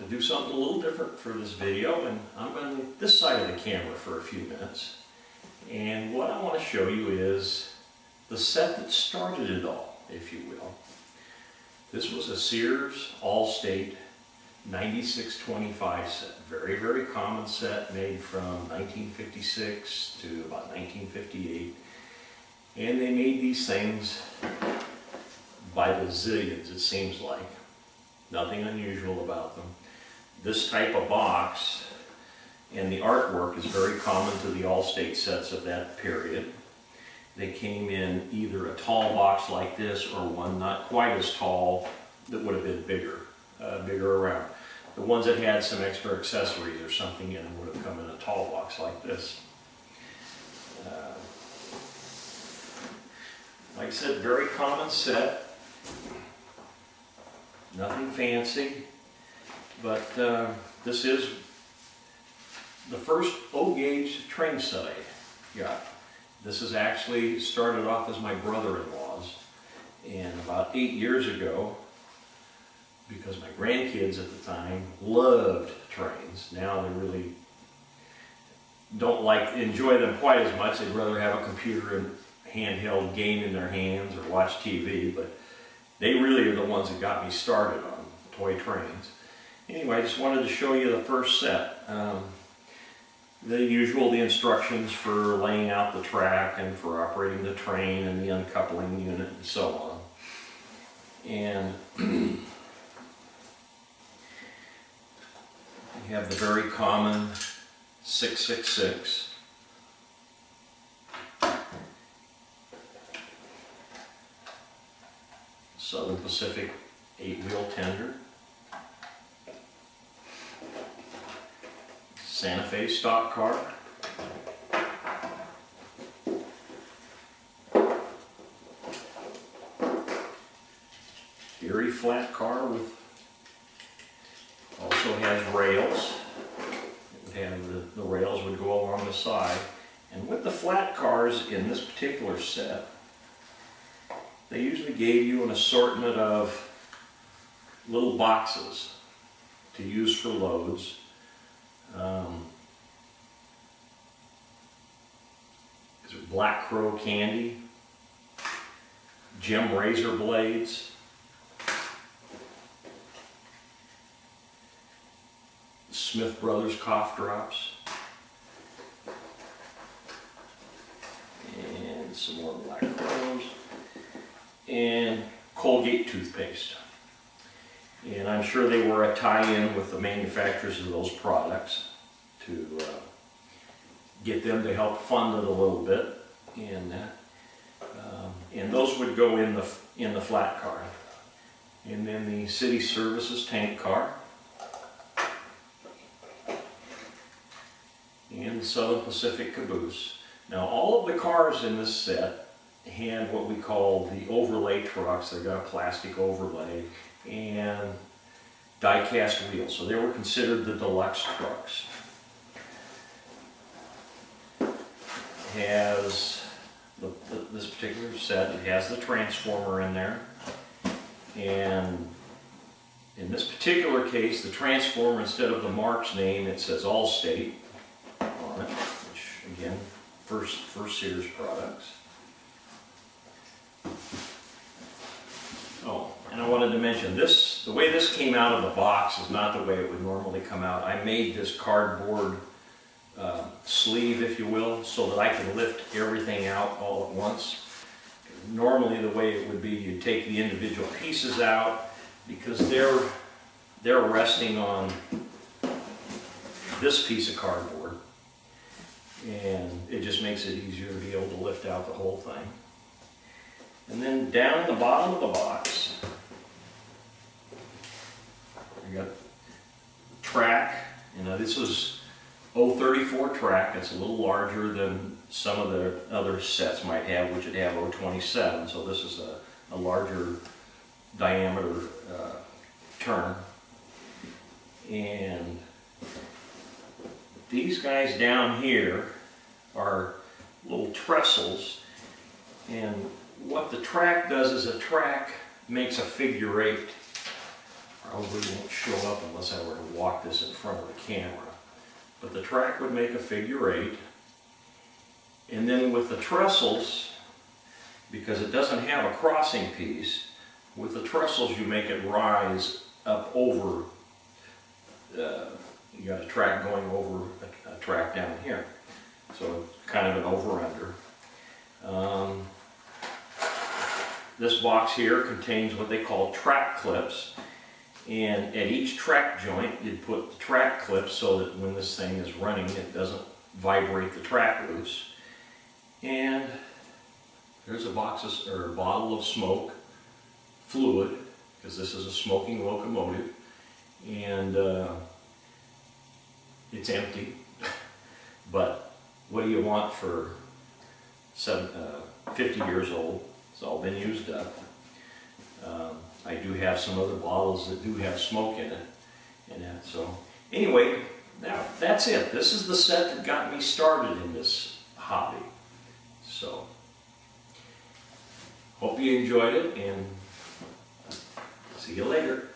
to do something a little different for this video, and I'm on this side of the camera for a few minutes. And what I want to show you is the set that started it all, if you will. This was a Sears All-State 9625 set. Very, very common set, made from 1956 to about 1958. And they made these things by the zillions, it seems like. Nothing unusual about them. This type of box and the artwork is very common to the All-State sets of that period. They came in either a tall box like this or one not quite as tall that would have been bigger around. The ones that had some extra accessories or something in them would have come in a tall box like this. Like I said, very common set. Nothing fancy, but this is the first O-gauge train set I got. This is actually started off as my brother-in-law's, and about 8 years ago, because my grandkids at the time loved trains. Now they really don't enjoy them quite as much. They'd rather have a computer and handheld game in their hands or watch TV, but they really are the ones that got me started on toy trains. Anyway, I just wanted to show you the first set. The instructions for laying out the track and for operating the train and the uncoupling unit and so on. And you have the very common 666. Southern Pacific 8-wheel tender. Santa Fe stock car. Erie flat car with also has rails. It would have the rails would go along the side. And with the flat cars in this particular set, they usually gave you an assortment of little boxes to use for loads. Is it Black Crow candy, Gem razor blades, Smith Brothers cough drops, and some more Black Crows, and Colgate toothpaste. And I'm sure they were a tie-in with the manufacturers of those products to get them to help fund it a little bit. And those would go in the flat car. And then the city services tank car. And the Southern Pacific caboose. Now all of the cars in this set had what we call the overlay trucks. They got a plastic overlay and die-cast wheels, so they were considered the deluxe trucks. Has this particular set, it has the transformer in there, and in this particular case, the transformer, instead of the Marx name, it says All-State on it, which again, first Sears products. Oh, and I wanted to mention this, the way this came out of the box is not the way it would normally come out. I made this cardboard sleeve, if you will, so that I can lift everything out all at once. Normally the way it would be, you'd take the individual pieces out because they're resting on this piece of cardboard, and it just makes it easier to be able to lift out the whole thing. And then down at the bottom of the box, I got track. You know, this was 034 track. It's a little larger than some of the other sets might have, which would have 027. So this is a larger diameter turn. And these guys down here are little trestles, and what the track does is a track makes a figure 8 probably won't show up unless I were to walk this in front of the camera. But the track would make a figure 8. And then with the trestles, because it doesn't have a crossing piece, with the trestles you make it rise up over, you got a track going over a track down here. So kind of an over-under. This box here contains what they call track clips. And at each track joint, you'd put the track clips so that when this thing is running, it doesn't vibrate the track loose. And there's a bottle of smoke fluid, because this is a smoking locomotive, and it's empty. But what do you want for 50 years old? It's all been used up. I do have some other bottles that do have smoke in it. So anyway, now that's it. This is the set that got me started in this hobby. So hope you enjoyed it, and see you later.